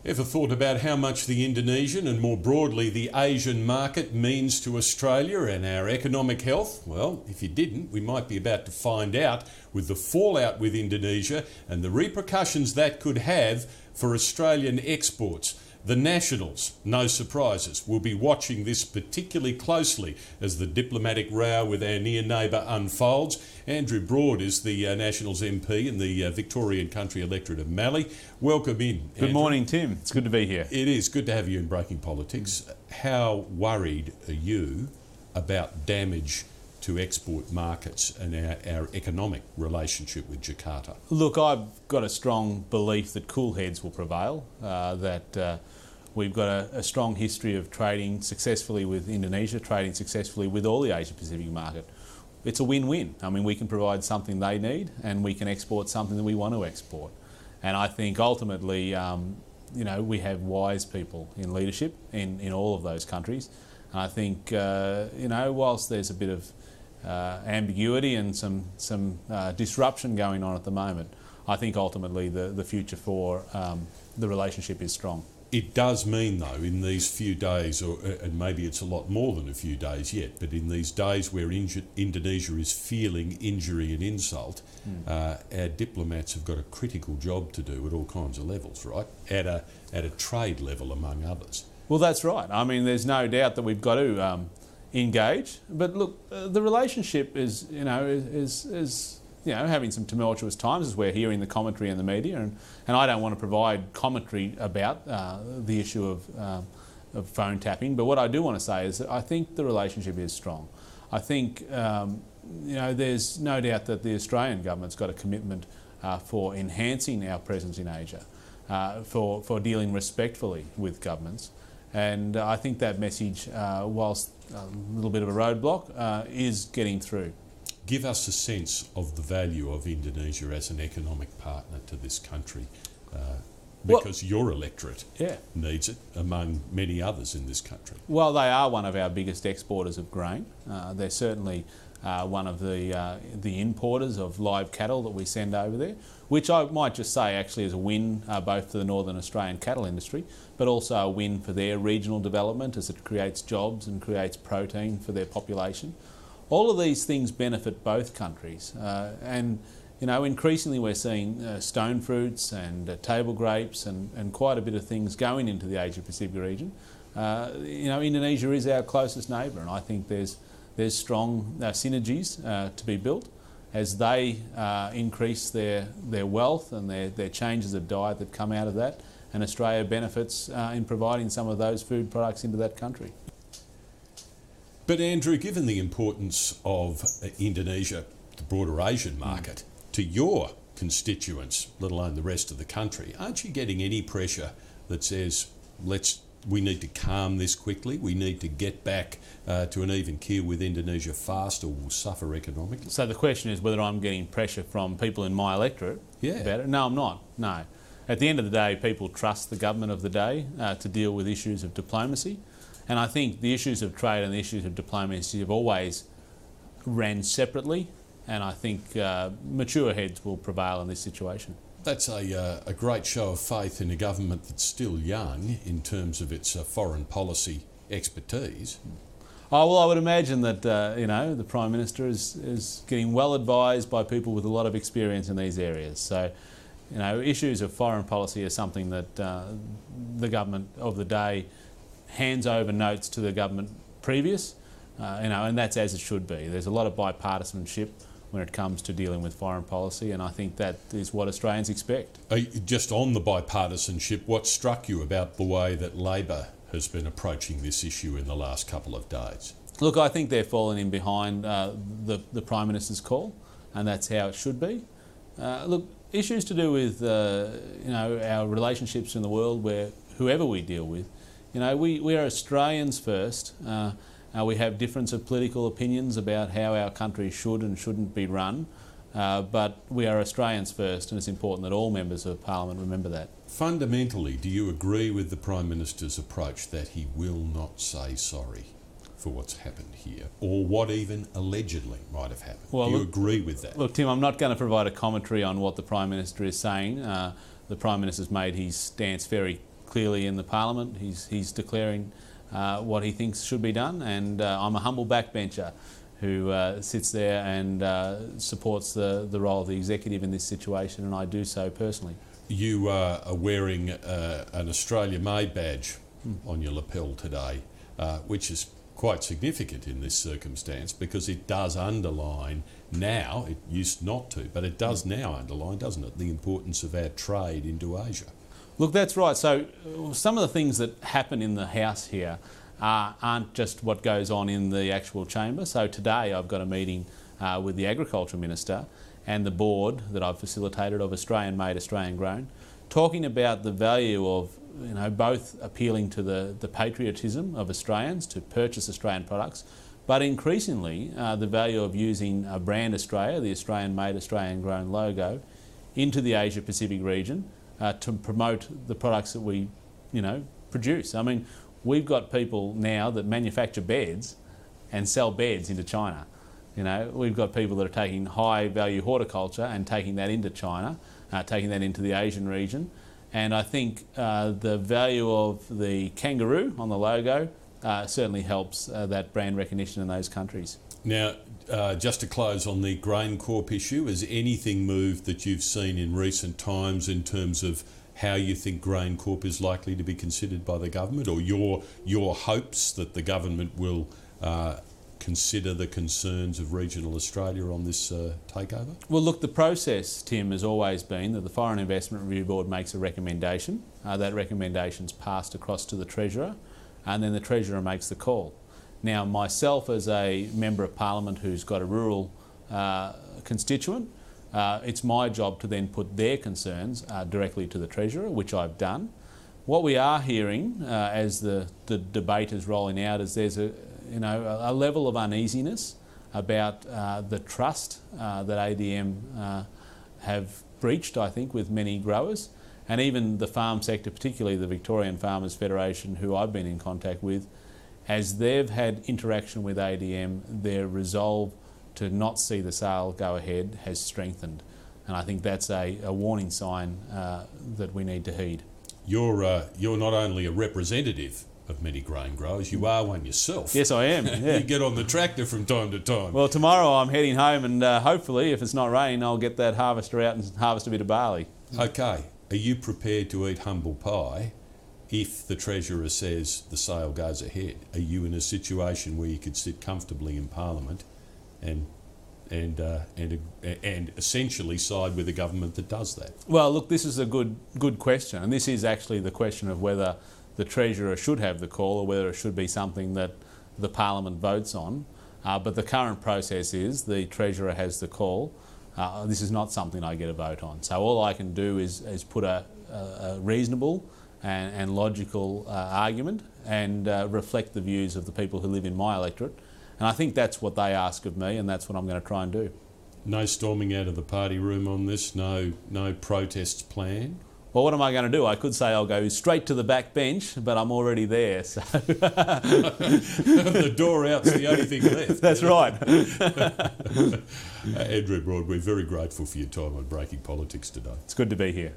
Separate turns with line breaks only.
Ever thought about how much the Indonesian and more broadly the Asian market means to Australia and our economic health? Well, if you didn't, we might be about to find out with the fallout with Indonesia and the repercussions that could have for Australian exports. The Nationals, no surprises, will be watching this particularly closely as the diplomatic row with our near neighbour unfolds. Andrew Broad is the Nationals MP in the Victorian country electorate of Mallee. Welcome in,
Good morning, Tim. It's good to be here.
It is good to have you in Breaking Politics. How worried are you about damage to export markets and our economic relationship with Jakarta?
Look, I've got a strong belief that cool heads will prevail, we've got a strong history of trading successfully with Indonesia, trading successfully with all the Asia-Pacific market. It's a win-win. I mean, we can provide something they need and we can export something that we want to export. And I think ultimately, we have wise people in leadership in all of those countries. And I think, whilst there's a bit of ambiguity and some disruption going on at the moment, I think ultimately the future for the relationship is strong.
It does mean, though, in these few days, and maybe it's a lot more than a few days yet, but in these days where Indonesia is feeling injury and insult, our diplomats have got a critical job to do at all kinds of levels, right? At a trade level, among others.
Well, that's right. I mean, there's no doubt that we've got to engage. But look, the relationship is having some tumultuous times, as we're hearing the commentary in the media, and I don't want to provide commentary about the issue of phone tapping. But what I do want to say is that I think the relationship is strong. I think there's no doubt that the Australian government's got a commitment for enhancing our presence in Asia, for dealing respectfully with governments. And I think that message, whilst a little bit of a roadblock, is getting through.
Give us a sense of the value of Indonesia as an economic partner to this country, because your electorate needs it, among many others in this country.
Well, they are one of our biggest exporters of grain. They're certainly one of the importers of live cattle that we send over there, which I might just say actually is a win both for the Northern Australian cattle industry, but also a win for their regional development as it creates jobs and creates protein for their population. All of these things benefit both countries, and increasingly we're seeing stone fruits and table grapes and quite a bit of things going into the Asia-Pacific region. Indonesia is our closest neighbour, and I think there's strong synergies to be built as they increase their wealth and their changes of diet that come out of that, and Australia benefits in providing some of those food products into that country.
But Andrew, given the importance of Indonesia, the broader Asian market, to your constituents, let alone the rest of the country, aren't you getting any pressure that says, we need to calm this quickly, we need to get back to an even keel with Indonesia fast, or we'll suffer economically?
So the question is whether I'm getting pressure from people in my electorate about it? No, I'm not. No. At the end of the day, people trust the government of the day to deal with issues of diplomacy. And I think the issues of trade and the issues of diplomacy have always ran separately, and I think mature heads will prevail in this situation.
That's a great show of faith in a government that's still young in terms of its foreign policy expertise.
Oh, well, I would imagine that the Prime Minister is getting well advised by people with a lot of experience in these areas. So, issues of foreign policy are something that the government of the day hands over notes to the government previous, and that's as it should be. There's a lot of bipartisanship when it comes to dealing with foreign policy, and I think that is what Australians expect.
Just on the bipartisanship, what struck you about the way that Labor has been approaching this issue in the last couple of days?
Look, I think they're falling in behind the Prime Minister's call, and that's how it should be. Look, issues to do with our relationships in the world, where whoever we deal with, we are Australians first. We have difference of political opinions about how our country should and shouldn't be run, but we are Australians first, and it's important that all members of Parliament remember that.
Fundamentally, do you agree with the Prime Minister's approach that he will not say sorry for what's happened here, or what even allegedly might have happened? Do you agree with that?
Look, Tim, I'm not going to provide a commentary on what the Prime Minister is saying. The Prime Minister's made his stance very clearly in the Parliament. He's declaring what he thinks should be done, and I'm a humble backbencher who sits there and supports the role of the executive in this situation, and I do so personally.
You are wearing an Australia-made badge on your lapel today, which is quite significant in this circumstance because it does underline now, it used not to, but it does now underline, doesn't it, the importance of our trade into Asia.
Look, that's right. So some of the things that happen in the House here aren't just what goes on in the actual chamber. So today I've got a meeting with the Agriculture Minister and the board that I've facilitated of Australian made, Australian grown, talking about the value of both appealing to the patriotism of Australians to purchase Australian products, but increasingly the value of using a brand Australia, the Australian made, Australian grown logo, into the Asia Pacific region to promote the products that we produce. I mean, we've got people now that manufacture beds and sell beds into China. We've got people that are taking high value horticulture and taking that into China, taking that into the Asian region. And I think the value of the kangaroo on the logo certainly helps that brand recognition in those countries.
Now, just to close on the GrainCorp issue, has anything moved that you've seen in recent times in terms of how you think GrainCorp is likely to be considered by the government, or your hopes that the government will consider the concerns of regional Australia on this takeover?
Well, look, the process, Tim, has always been that the Foreign Investment Review Board makes a recommendation. That recommendation's passed across to the Treasurer, and then the Treasurer makes the call. Now, myself as a Member of Parliament who's got a rural constituent, it's my job to then put their concerns directly to the Treasurer, which I've done. What we are hearing as the debate is rolling out is there's a level of uneasiness about the trust that ADM have breached, I think, with many growers, and even the farm sector, particularly the Victorian Farmers Federation, who I've been in contact with. As they've had interaction with ADM, their resolve to not see the sale go ahead has strengthened, and I think that's a warning sign that we need to heed.
You're not only a representative of many grain growers, you are one yourself.
Yes, I am. Yeah.
You get on the tractor from time to time.
Well, tomorrow I'm heading home, and hopefully, if it's not raining, I'll get that harvester out and harvest a bit of barley.
Okay, are you prepared to eat humble pie if the Treasurer says the sale goes ahead? Are you in a situation where you could sit comfortably in Parliament and essentially side with a government that does that?
Well, look, this is a good question, and this is actually the question of whether the Treasurer should have the call or whether it should be something that the Parliament votes on. But the current process is the Treasurer has the call. This is not something I get a vote on. So all I can do is put a reasonable and logical argument and reflect the views of the people who live in my electorate. And I think that's what they ask of me, and that's what I'm going to try and do.
No storming out of the party room on this? No protests planned?
Well, what am I going to do? I could say I'll go straight to the back bench, but I'm already there. So
the door out's the only thing left.
That's right.
Andrew Broad, we're very grateful for your time on Breaking Politics today.
It's good to be here.